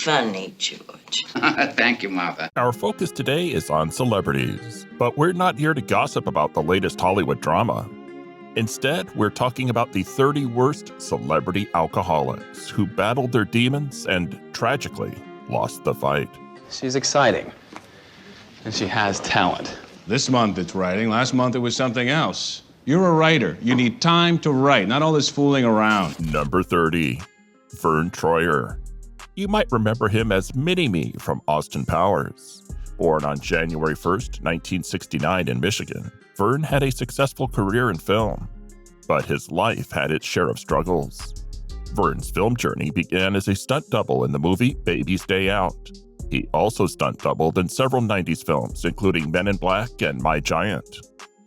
funny, George. Thank you, Martha. Our focus today is on celebrities, but we're not here to gossip about the latest Hollywood drama. Instead, we're talking about the 30 worst celebrity alcoholics who battled their demons and, tragically, lost the fight. She's exciting, and she has talent. This month it's writing. Last month it was something else. You're a writer. You need time to write, not all this fooling around. Number 30, Vern Troyer. You might remember him as Mini-Me from Austin Powers. Born on January 1st, 1969 in Michigan, Vern had a successful career in film, but his life had its share of struggles. Vern's film journey began as a stunt double in the movie Baby's Day Out. He also stunt doubled in several 90s films, including Men in Black and My Giant.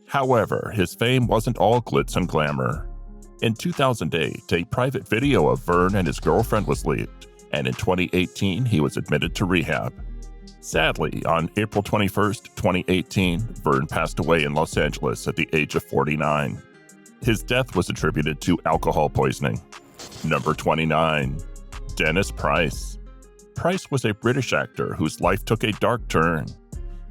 However, his fame wasn't all glitz and glamour. In 2008, a private video of Vern and his girlfriend was leaked, and in 2018, he was admitted to rehab. Sadly, on April 21st, 2018, Vern passed away in Los Angeles at the age of 49. His death was attributed to alcohol poisoning. Number 29, Dennis Price. Price was a British actor whose life took a dark turn.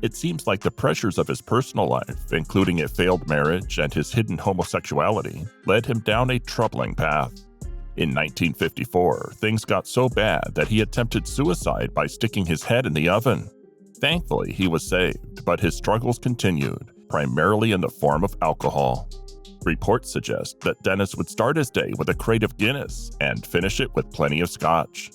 It seems like the pressures of his personal life, including a failed marriage and his hidden homosexuality, led him down a troubling path. In 1954, things got so bad that he attempted suicide by sticking his head in the oven. Thankfully, he was saved, but his struggles continued, primarily in the form of alcohol. Reports suggest that Dennis would start his day with a crate of Guinness and finish it with plenty of scotch.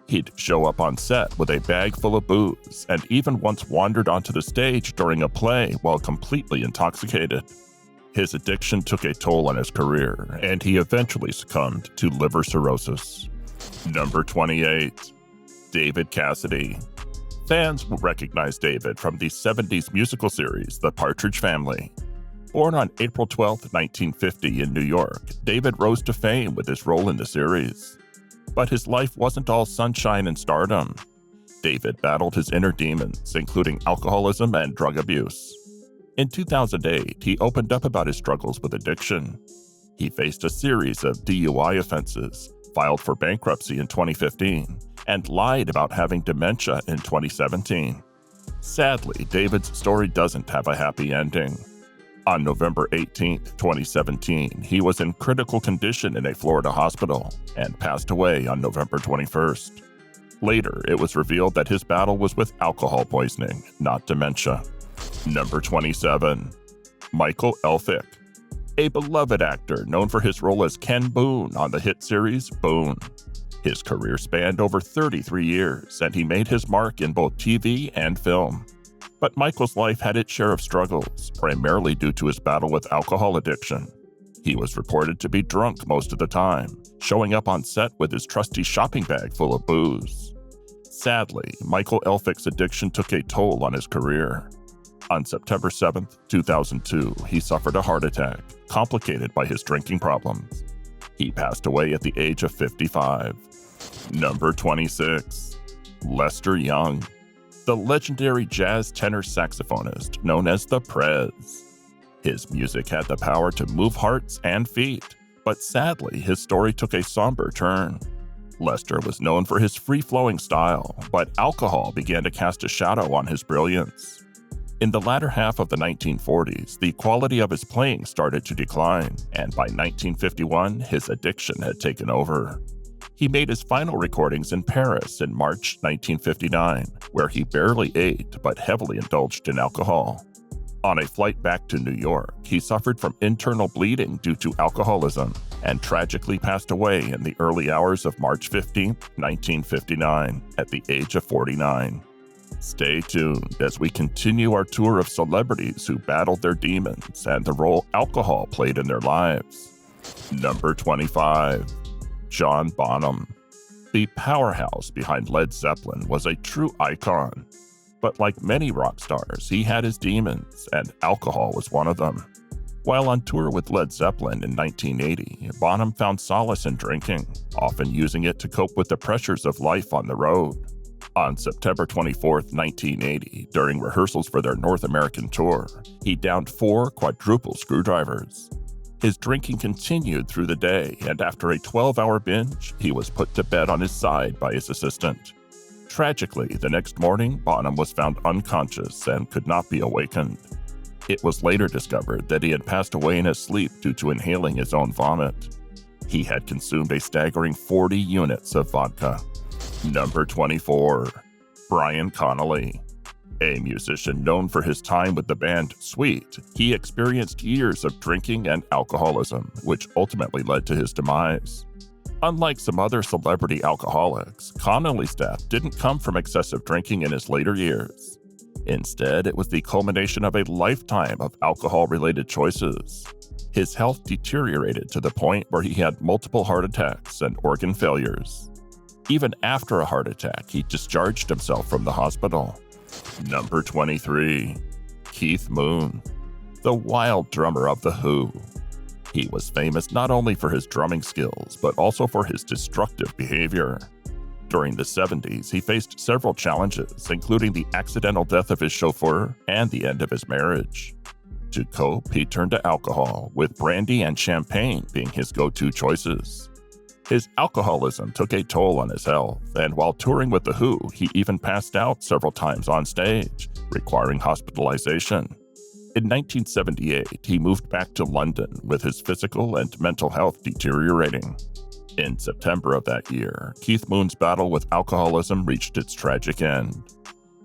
He'd show up on set with a bag full of booze and even once wandered onto the stage during a play while completely intoxicated. His addiction took a toll on his career, and he eventually succumbed to liver cirrhosis. Number 28, David Cassidy. Fans will recognize David from the 70s musical series The Partridge Family. Born on April 12, 1950 in New York, David rose to fame with his role in the series. But his life wasn't all sunshine and stardom. David battled his inner demons, including alcoholism and drug abuse. In 2008, he opened up about his struggles with addiction. He faced a series of DUI offenses, filed for bankruptcy in 2015, and lied about having dementia in 2017. Sadly, David's story doesn't have a happy ending. On November 18, 2017, he was in critical condition in a Florida hospital and passed away on November 21st. Later, it was revealed that his battle was with alcohol poisoning, not dementia. Number 27, Michael Elphick. A beloved actor known for his role as Ken Boone on the hit series Boone. His career spanned over 33 years, and he made his mark in both TV and film. But Michael's life had its share of struggles, primarily due to his battle with alcohol addiction. He was reported to be drunk most of the time, showing up on set with his trusty shopping bag full of booze. Sadly, Michael Elphick's addiction took a toll on his career. On September 7, 2002, he suffered a heart attack, complicated by his drinking problems. He passed away at the age of 55. Number 26, Lester Young. The legendary jazz tenor saxophonist known as the Prez. His music had the power to move hearts and feet, but sadly, his story took a somber turn. Lester was known for his free-flowing style, but alcohol began to cast a shadow on his brilliance. In the latter half of the 1940s, the quality of his playing started to decline, and by 1951, his addiction had taken over. He made his final recordings in Paris in March 1959, where he barely ate but heavily indulged in alcohol. On a flight back to New York, he suffered from internal bleeding due to alcoholism and tragically passed away in the early hours of March 15, 1959, at the age of 49. Stay tuned as we continue our tour of celebrities who battled their demons and the role alcohol played in their lives. Number 25. John Bonham. The powerhouse behind Led Zeppelin was a true icon. But like many rock stars, he had his demons, and alcohol was one of them. While on tour with Led Zeppelin in 1980, Bonham found solace in drinking, often using it to cope with the pressures of life on the road. On September 24, 1980, during rehearsals for their North American tour, he downed 4 quadruple screwdrivers. His drinking continued through the day, and after a 12-hour binge, he was put to bed on his side by his assistant. Tragically, the next morning, Bonham was found unconscious and could not be awakened. It was later discovered that he had passed away in his sleep due to inhaling his own vomit. He had consumed a staggering 40 units of vodka. Number 24. Brian Connolly. A musician known for his time with the band Sweet, he experienced years of drinking and alcoholism, which ultimately led to his demise. Unlike some other celebrity alcoholics, Connolly's death didn't come from excessive drinking in his later years. Instead, it was the culmination of a lifetime of alcohol-related choices. His health deteriorated to the point where he had multiple heart attacks and organ failures. Even after a heart attack, he discharged himself from the hospital. Number 23. Keith Moon, the wild drummer of The Who. He was famous not only for his drumming skills, but also for his destructive behavior. During the 70s, he faced several challenges, including the accidental death of his chauffeur and the end of his marriage. To cope, he turned to alcohol, with brandy and champagne being his go-to choices. His alcoholism took a toll on his health, and while touring with The Who, he even passed out several times on stage, requiring hospitalization. In 1978, he moved back to London with his physical and mental health deteriorating. In September of that year, Keith Moon's battle with alcoholism reached its tragic end.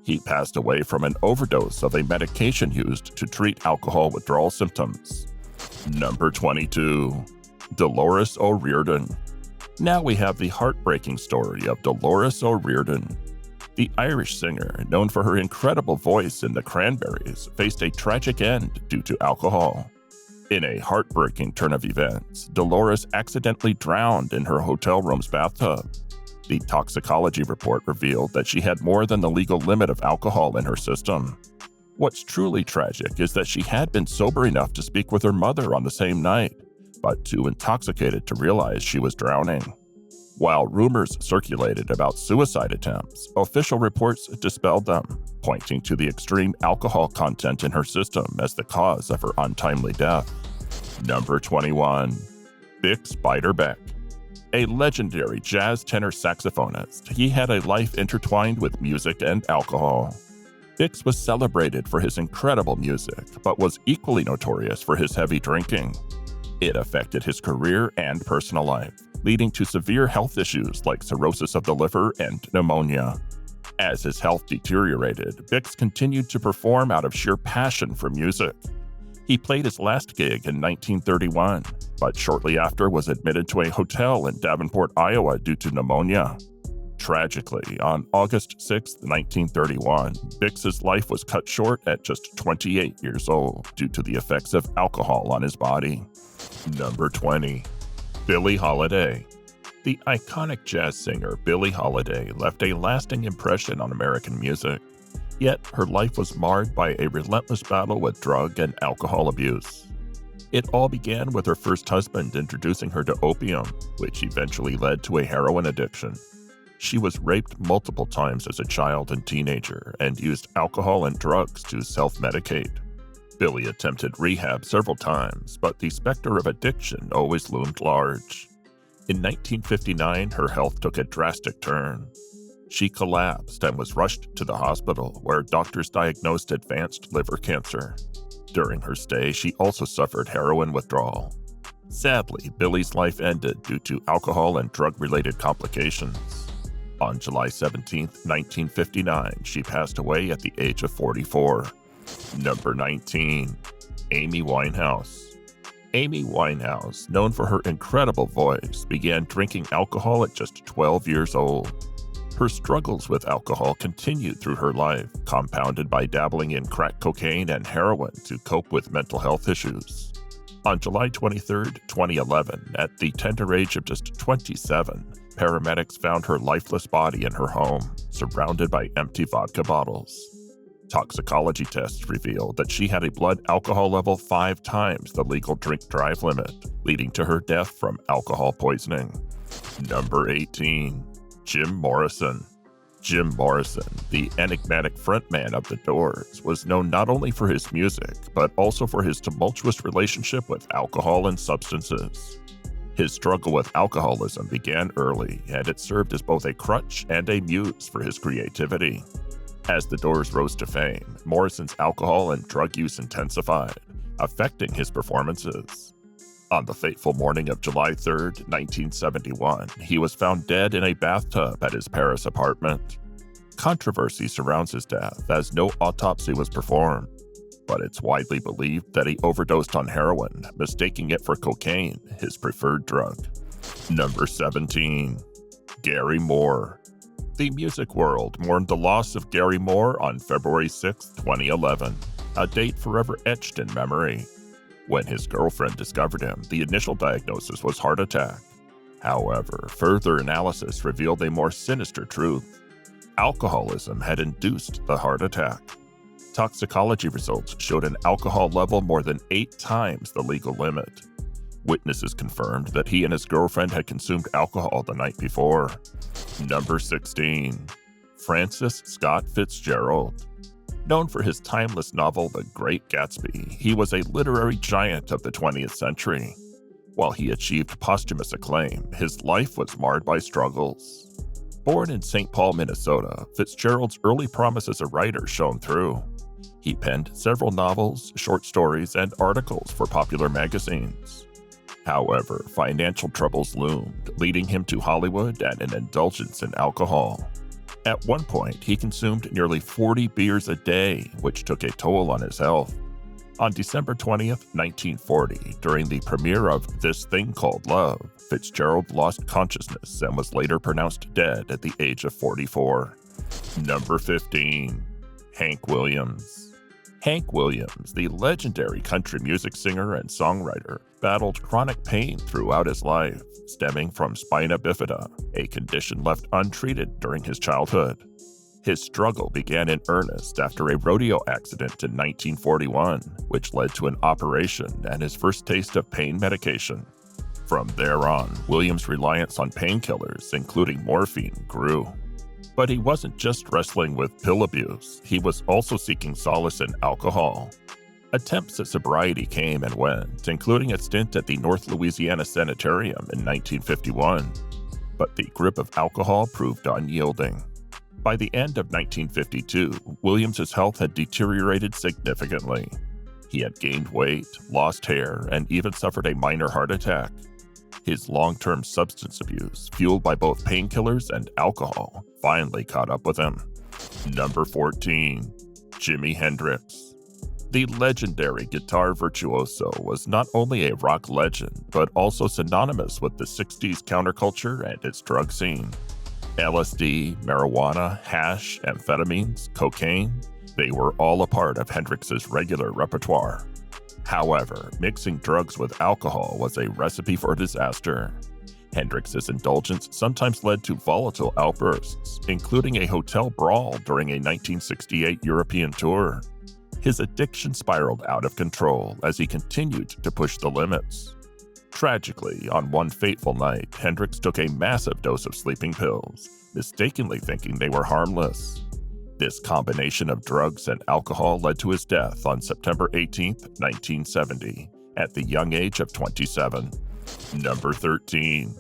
He passed away from an overdose of a medication used to treat alcohol withdrawal symptoms. Number 22. Dolores O'Riordan. Now we have the heartbreaking story of Dolores O'Riordan. The Irish singer, known for her incredible voice in the Cranberries, faced a tragic end due to alcohol. In a heartbreaking turn of events, Dolores accidentally drowned in her hotel room's bathtub. The toxicology report revealed that she had more than the legal limit of alcohol in her system. What's truly tragic is that she had been sober enough to speak with her mother on the same night, but too intoxicated to realize she was drowning. While rumors circulated about suicide attempts, official reports dispelled them, pointing to the extreme alcohol content in her system as the cause of her untimely death. Number 21. Bix Beiderbecke. A legendary jazz tenor saxophonist, he had a life intertwined with music and alcohol. Bix was celebrated for his incredible music, but was equally notorious for his heavy drinking. It affected his career and personal life, leading to severe health issues like cirrhosis of the liver and pneumonia. As his health deteriorated, Bix continued to perform out of sheer passion for music. He played his last gig in 1931, but shortly after was admitted to a hotel in Davenport, Iowa due to pneumonia. Tragically, on August 6, 1931, Bix's life was cut short at just 28 years old due to the effects of alcohol on his body. Number 20. Billie Holiday. The iconic jazz singer Billie Holiday left a lasting impression on American music, yet her life was marred by a relentless battle with drug and alcohol abuse. It all began with her first husband introducing her to opium, which eventually led to a heroin addiction. She was raped multiple times as a child and teenager and used alcohol and drugs to self-medicate. Billie attempted rehab several times, but the specter of addiction always loomed large. In 1959, her health took a drastic turn. She collapsed and was rushed to the hospital, where doctors diagnosed advanced liver cancer. During her stay, she also suffered heroin withdrawal. Sadly, Billie's life ended due to alcohol and drug-related complications. On July 17, 1959, she passed away at the age of 44. Number 19. Amy Winehouse. Amy Winehouse, known for her incredible voice, began drinking alcohol at just 12 years old. Her struggles with alcohol continued through her life, compounded by dabbling in crack cocaine and heroin to cope with mental health issues. On July 23, 2011, at the tender age of just 27, paramedics found her lifeless body in her home, surrounded by empty vodka bottles. Toxicology tests revealed that she had a blood alcohol level 5 times the legal drink-drive limit, leading to her death from alcohol poisoning. Number 18. Jim Morrison. Jim Morrison, the enigmatic frontman of The Doors, was known not only for his music, but also for his tumultuous relationship with alcohol and substances. His struggle with alcoholism began early, and it served as both a crutch and a muse for his creativity. As the Doors rose to fame, Morrison's alcohol and drug use intensified, affecting his performances. On the fateful morning of July 3, 1971, he was found dead in a bathtub at his Paris apartment. Controversy surrounds his death, as no autopsy was performed, but it's widely believed that he overdosed on heroin, mistaking it for cocaine, his preferred drug. Number 17. Gary Moore. The music world mourned the loss of Gary Moore on February 6, 2011, a date forever etched in memory. When his girlfriend discovered him, the initial diagnosis was heart attack. However, further analysis revealed a more sinister truth. Alcoholism had induced the heart attack. Toxicology results showed an alcohol level more than 8 times the legal limit. Witnesses confirmed that he and his girlfriend had consumed alcohol the night before. Number 16. Francis Scott Fitzgerald. Known for his timeless novel The Great Gatsby, he was a literary giant of the 20th century. While he achieved posthumous acclaim, his life was marred by struggles. Born in St. Paul, Minnesota, Fitzgerald's early promise as a writer shone through. He penned several novels, short stories, and articles for popular magazines. However, financial troubles loomed, leading him to Hollywood and an indulgence in alcohol. At one point, he consumed nearly 40 beers a day, which took a toll on his health. On December 20th, 1940, during the premiere of This Thing Called Love, Fitzgerald lost consciousness and was later pronounced dead at the age of 44. Number 15. Hank Williams. Hank Williams, the legendary country music singer and songwriter, battled chronic pain throughout his life, stemming from spina bifida, a condition left untreated during his childhood. His struggle began in earnest after a rodeo accident in 1941, which led to an operation and his first taste of pain medication. From there on, Williams' reliance on painkillers, including morphine, grew. But he wasn't just wrestling with pill abuse, he was also seeking solace in alcohol. Attempts at sobriety came and went, including a stint at the North Louisiana Sanitarium in 1951. But the grip of alcohol proved unyielding. By the end of 1952, Williams' health had deteriorated significantly. He had gained weight, lost hair, and even suffered a minor heart attack. His long-term substance abuse, fueled by both painkillers and alcohol, finally caught up with him. Number 14. Jimi Hendrix. The legendary guitar virtuoso was not only a rock legend, but also synonymous with the 60s counterculture and its drug scene. LSD, marijuana, hash, amphetamines, cocaine, they were all a part of Hendrix's regular repertoire. However, mixing drugs with alcohol was a recipe for disaster. Hendrix's indulgence sometimes led to volatile outbursts, including a hotel brawl during a 1968 European tour. His addiction spiraled out of control as he continued to push the limits. Tragically, on one fateful night, Hendrix took a massive dose of sleeping pills, mistakenly thinking they were harmless. This combination of drugs and alcohol led to his death on September 18, 1970, at the young age of 27. Number 13.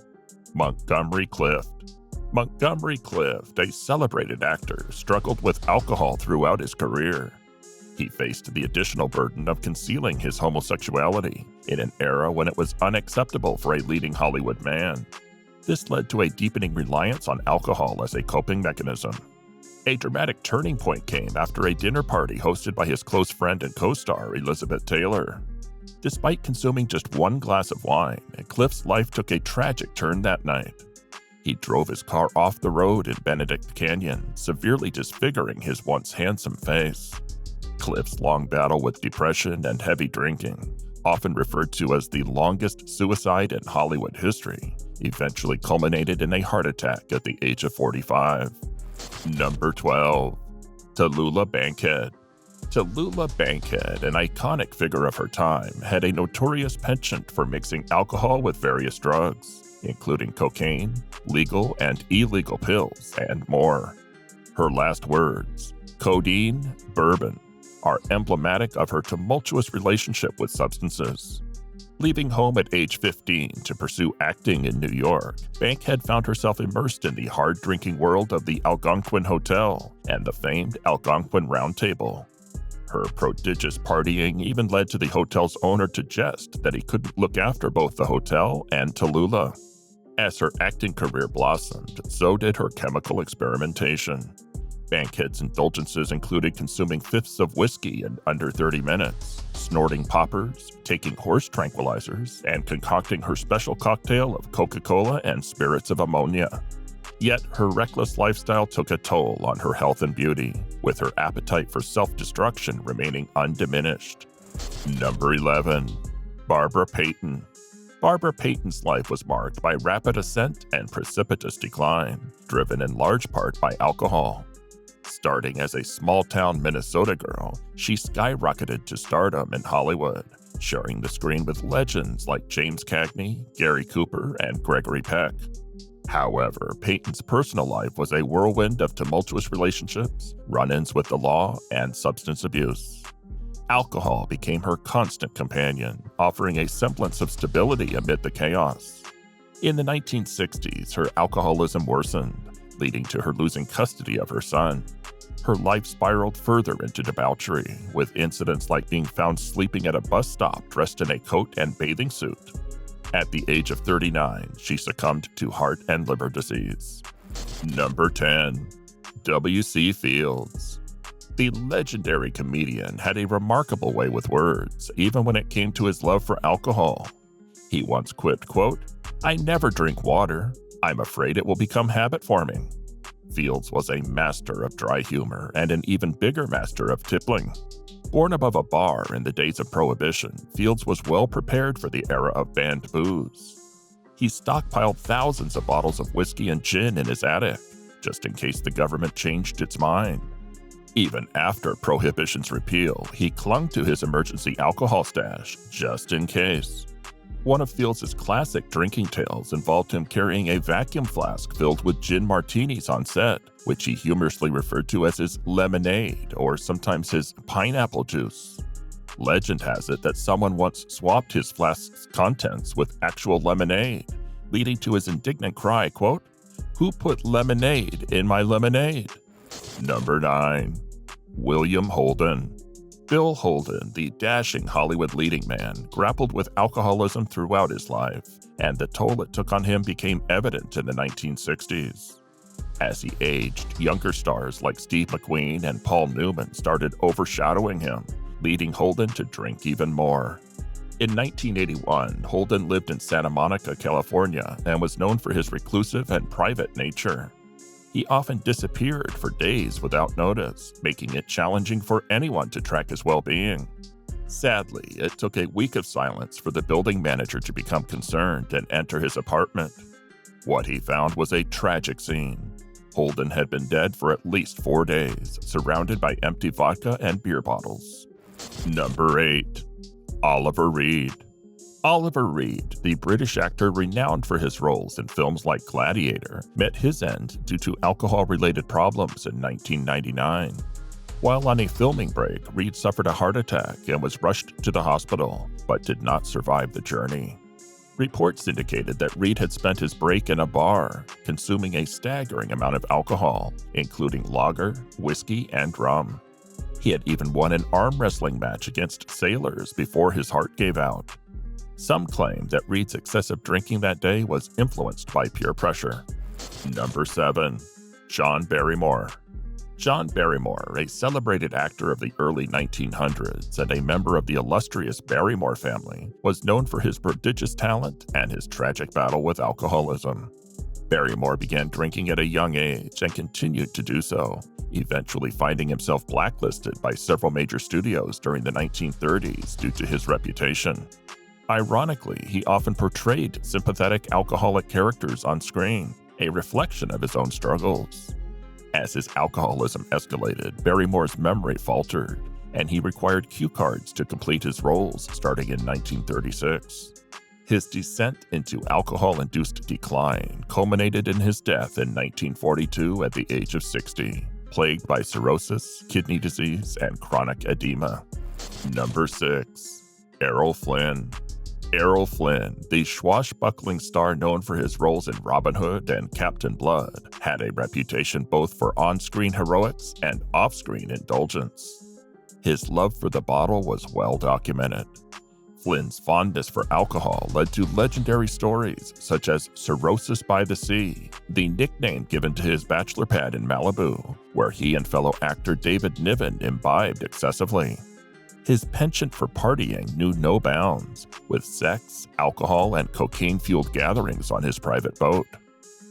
Montgomery Clift. Montgomery Clift, a celebrated actor, struggled with alcohol throughout his career. He faced the additional burden of concealing his homosexuality in an era when it was unacceptable for a leading Hollywood man. This led to a deepening reliance on alcohol as a coping mechanism. A dramatic turning point came after a dinner party hosted by his close friend and co-star Elizabeth Taylor. Despite consuming just one glass of wine, Clift's life took a tragic turn that night. He drove his car off the road in Benedict Canyon, severely disfiguring his once handsome face. Clift's long battle with depression and heavy drinking, often referred to as the longest suicide in Hollywood history, eventually culminated in a heart attack at the age of 45. Number 12. Tallulah Bankhead. Tallulah Bankhead, an iconic figure of her time, had a notorious penchant for mixing alcohol with various drugs, including cocaine, legal and illegal pills, and more. Her last words, codeine, bourbon, are emblematic of her tumultuous relationship with substances. Leaving home at age 15 to pursue acting in New York, Bankhead found herself immersed in the hard-drinking world of the Algonquin Hotel and the famed Algonquin Round Table. Her prodigious partying even led to the hotel's owner to jest that he couldn't look after both the hotel and Tallulah. As her acting career blossomed, so did her chemical experimentation. Bankhead's indulgences included consuming fifths of whiskey in under 30 minutes, snorting poppers, taking horse tranquilizers, and concocting her special cocktail of Coca-Cola and spirits of ammonia. Yet her reckless lifestyle took a toll on her health and beauty, with her appetite for self-destruction remaining undiminished. Number 11. Barbara Payton. Barbara Payton's life was marked by rapid ascent and precipitous decline, driven in large part by alcohol. Starting as a small-town Minnesota girl, she skyrocketed to stardom in Hollywood, sharing the screen with legends like James Cagney, Gary Cooper, and Gregory Peck. However, Payton's personal life was a whirlwind of tumultuous relationships, run-ins with the law, and substance abuse. Alcohol became her constant companion, offering a semblance of stability amid the chaos. In the 1960s, her alcoholism worsened, leading to her losing custody of her son. Her life spiraled further into debauchery, with incidents like being found sleeping at a bus stop dressed in a coat and bathing suit. At the age of 39, she succumbed to heart and liver disease. Number 10. W.C. Fields. The legendary comedian had a remarkable way with words, even when it came to his love for alcohol. He once quipped, quote, "I never drink water. I'm afraid it will become habit-forming." Fields was a master of dry humor and an even bigger master of tippling. Born above a bar in the days of Prohibition, Fields was well prepared for the era of banned booze. He stockpiled thousands of bottles of whiskey and gin in his attic, just in case the government changed its mind. Even after Prohibition's repeal, he clung to his emergency alcohol stash, just in case. One of Fields' classic drinking tales involved him carrying a vacuum flask filled with gin martinis on set, which he humorously referred to as his lemonade or sometimes his pineapple juice. Legend has it that someone once swapped his flask's contents with actual lemonade, leading to his indignant cry, quote, "Who put lemonade in my lemonade?" Number 9. William Holden. Bill Holden, the dashing Hollywood leading man, grappled with alcoholism throughout his life, and the toll it took on him became evident in the 1960s. As he aged, younger stars like Steve McQueen and Paul Newman started overshadowing him, leading Holden to drink even more. In 1981, Holden lived in Santa Monica, California, and was known for his reclusive and private nature. He often disappeared for days without notice, making it challenging for anyone to track his well-being. Sadly, it took a week of silence for the building manager to become concerned and enter his apartment. What he found was a tragic scene. Holden had been dead for at least 4 days, surrounded by empty vodka and beer bottles. Number 8. Oliver Reed. Oliver Reed, the British actor renowned for his roles in films like Gladiator, met his end due to alcohol-related problems in 1999. While on a filming break, Reed suffered a heart attack and was rushed to the hospital, but did not survive the journey. Reports indicated that Reed had spent his break in a bar, consuming a staggering amount of alcohol, including lager, whiskey, and rum. He had even won an arm wrestling match against sailors before his heart gave out. Some claim that Reed's excessive drinking that day was influenced by peer pressure. Number 7. John Barrymore. John Barrymore, a celebrated actor of the early 1900s and a member of the illustrious Barrymore family, was known for his prodigious talent and his tragic battle with alcoholism. Barrymore began drinking at a young age and continued to do so, eventually finding himself blacklisted by several major studios during the 1930s due to his reputation. Ironically, he often portrayed sympathetic alcoholic characters on screen, a reflection of his own struggles. As his alcoholism escalated, Barrymore's memory faltered, and he required cue cards to complete his roles starting in 1936. His descent into alcohol-induced decline culminated in his death in 1942 at the age of 60, plagued by cirrhosis, kidney disease, and chronic edema. Number 6. Errol Flynn. Errol Flynn, the swashbuckling star known for his roles in Robin Hood and Captain Blood, had a reputation both for on-screen heroics and off-screen indulgence. His love for the bottle was well documented. Flynn's fondness for alcohol led to legendary stories such as Cirrhosis by the Sea, the nickname given to his bachelor pad in Malibu, where he and fellow actor David Niven imbibed excessively. His penchant for partying knew no bounds, with sex, alcohol, and cocaine-fueled gatherings on his private boat.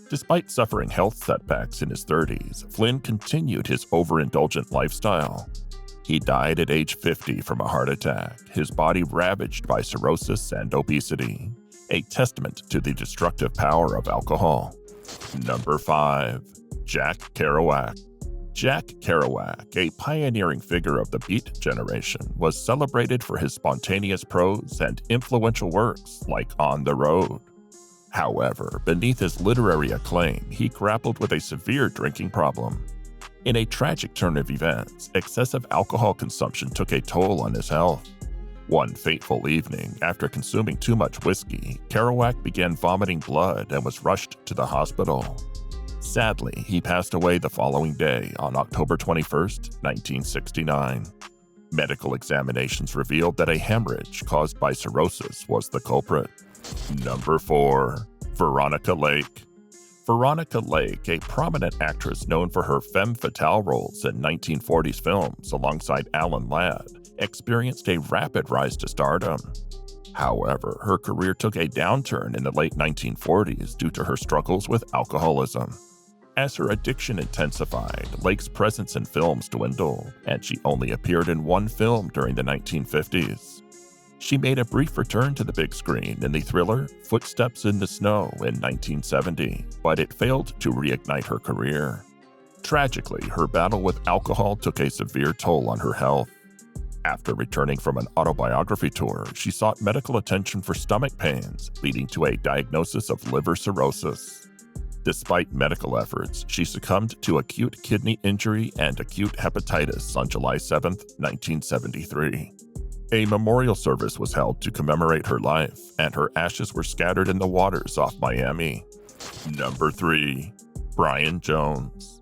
Despite suffering health setbacks in his 30s, Flynn continued his overindulgent lifestyle. He died at age 50 from a heart attack, his body ravaged by cirrhosis and obesity, a testament to the destructive power of alcohol. Number 5. Jack Kerouac. Jack Kerouac, a pioneering figure of the Beat generation, was celebrated for his spontaneous prose and influential works like On the Road. However, beneath his literary acclaim, he grappled with a severe drinking problem. In a tragic turn of events, excessive alcohol consumption took a toll on his health. One fateful evening, after consuming too much whiskey, Kerouac began vomiting blood and was rushed to the hospital. Sadly, he passed away the following day on October 21, 1969. Medical examinations revealed that a hemorrhage caused by cirrhosis was the culprit. Number 4. Veronica Lake. Veronica Lake, a prominent actress known for her femme fatale roles in 1940s films alongside Alan Ladd, experienced a rapid rise to stardom. However, her career took a downturn in the late 1940s due to her struggles with alcoholism. As her addiction intensified, Lake's presence in films dwindled, and she only appeared in one film during the 1950s. She made a brief return to the big screen in the thriller Footsteps in the Snow in 1970, but it failed to reignite her career. Tragically, her battle with alcohol took a severe toll on her health. After returning from an autobiography tour, she sought medical attention for stomach pains, leading to a diagnosis of liver cirrhosis. Despite medical efforts, she succumbed to acute kidney injury and acute hepatitis on July 7, 1973. A memorial service was held to commemorate her life, and her ashes were scattered in the waters off Miami. Number 3. Brian Jones.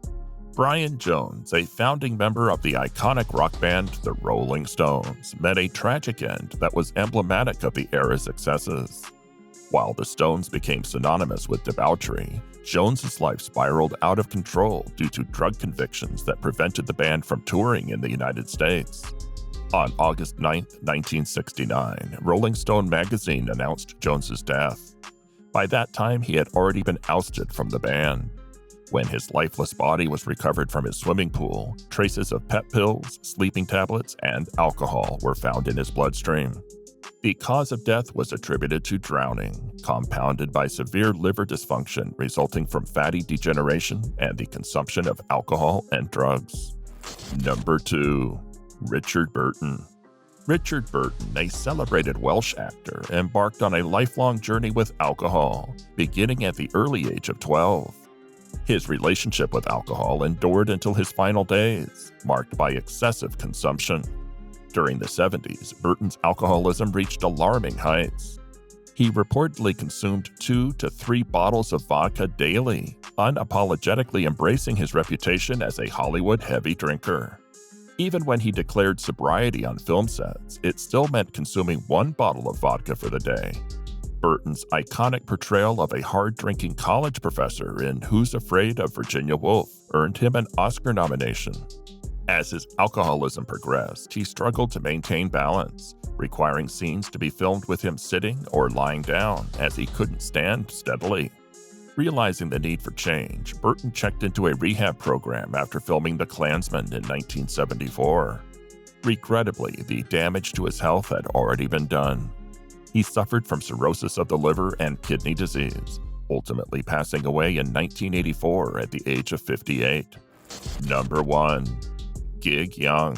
Brian Jones, a founding member of the iconic rock band The Rolling Stones, met a tragic end that was emblematic of the era's excesses. While the Stones became synonymous with debauchery, Jones's life spiraled out of control due to drug convictions that prevented the band from touring in the United States. On August 9, 1969, Rolling Stone magazine announced Jones's death. By that time, he had already been ousted from the band. When his lifeless body was recovered from his swimming pool, traces of pep pills, sleeping tablets, and alcohol were found in his bloodstream. The cause of death was attributed to drowning, compounded by severe liver dysfunction resulting from fatty degeneration and the consumption of alcohol and drugs. Number 2. Richard Burton. Richard Burton, a celebrated Welsh actor, embarked on a lifelong journey with alcohol, beginning at the early age of 12. His relationship with alcohol endured until his final days, marked by excessive consumption. During the 70s, Burton's alcoholism reached alarming heights. He reportedly consumed 2 to 3 bottles of vodka daily, unapologetically embracing his reputation as a Hollywood heavy drinker. Even when he declared sobriety on film sets, it still meant consuming 1 bottle of vodka for the day. Burton's iconic portrayal of a hard-drinking college professor in Who's Afraid of Virginia Woolf earned him an Oscar nomination. As his alcoholism progressed, he struggled to maintain balance, requiring scenes to be filmed with him sitting or lying down as he couldn't stand steadily. Realizing the need for change, Burton checked into a rehab program after filming The Klansman in 1974. Regrettably, the damage to his health had already been done. He suffered from cirrhosis of the liver and kidney disease, ultimately passing away in 1984 at the age of 58. Number 1. Gig Young.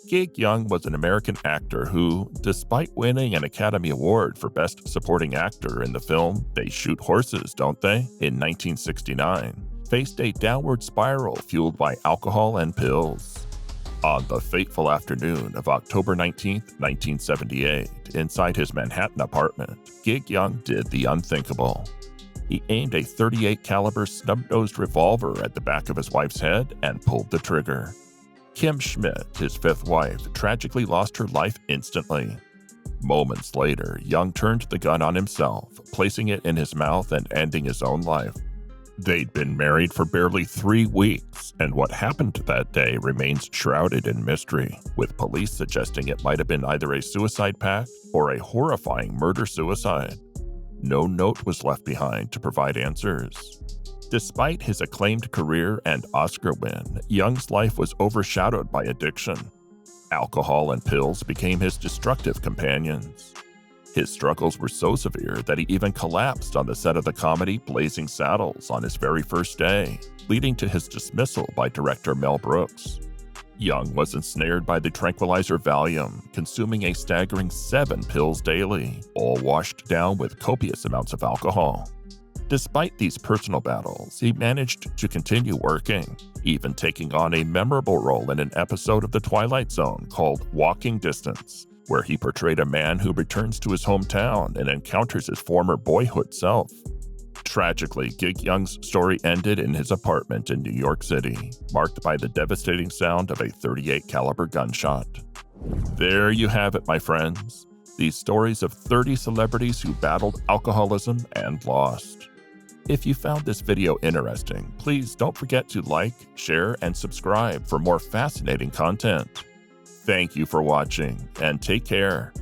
Gig Young was an American actor who, despite winning an Academy Award for Best Supporting Actor in the film They Shoot Horses, Don't They? In 1969, faced a downward spiral fueled by alcohol and pills. On the fateful afternoon of October 19, 1978, inside his Manhattan apartment, Gig Young did the unthinkable. He aimed a .38 caliber snub-nosed revolver at the back of his wife's head and pulled the trigger. Kim Schmidt, his fifth wife, tragically lost her life instantly. Moments later, Young turned the gun on himself, placing it in his mouth and ending his own life. They'd been married for barely 3 weeks, and what happened that day remains shrouded in mystery, with police suggesting it might have been either a suicide pact or a horrifying murder-suicide. No note was left behind to provide answers. Despite his acclaimed career and Oscar win, Young's life was overshadowed by addiction. Alcohol and pills became his destructive companions. His struggles were so severe that he even collapsed on the set of the comedy Blazing Saddles on his very first day, leading to his dismissal by director Mel Brooks. Young was ensnared by the tranquilizer Valium, consuming a staggering 7 pills daily, all washed down with copious amounts of alcohol. Despite these personal battles, he managed to continue working, even taking on a memorable role in an episode of The Twilight Zone called Walking Distance, where he portrayed a man who returns to his hometown and encounters his former boyhood self. Tragically, Gig Young's story ended in his apartment in New York City, marked by the devastating sound of a .38 caliber gunshot. There you have it, my friends. These stories of 30 celebrities who battled alcoholism and lost. If you found this video interesting, please don't forget to like, share, and subscribe for more fascinating content. Thank you for watching, and take care.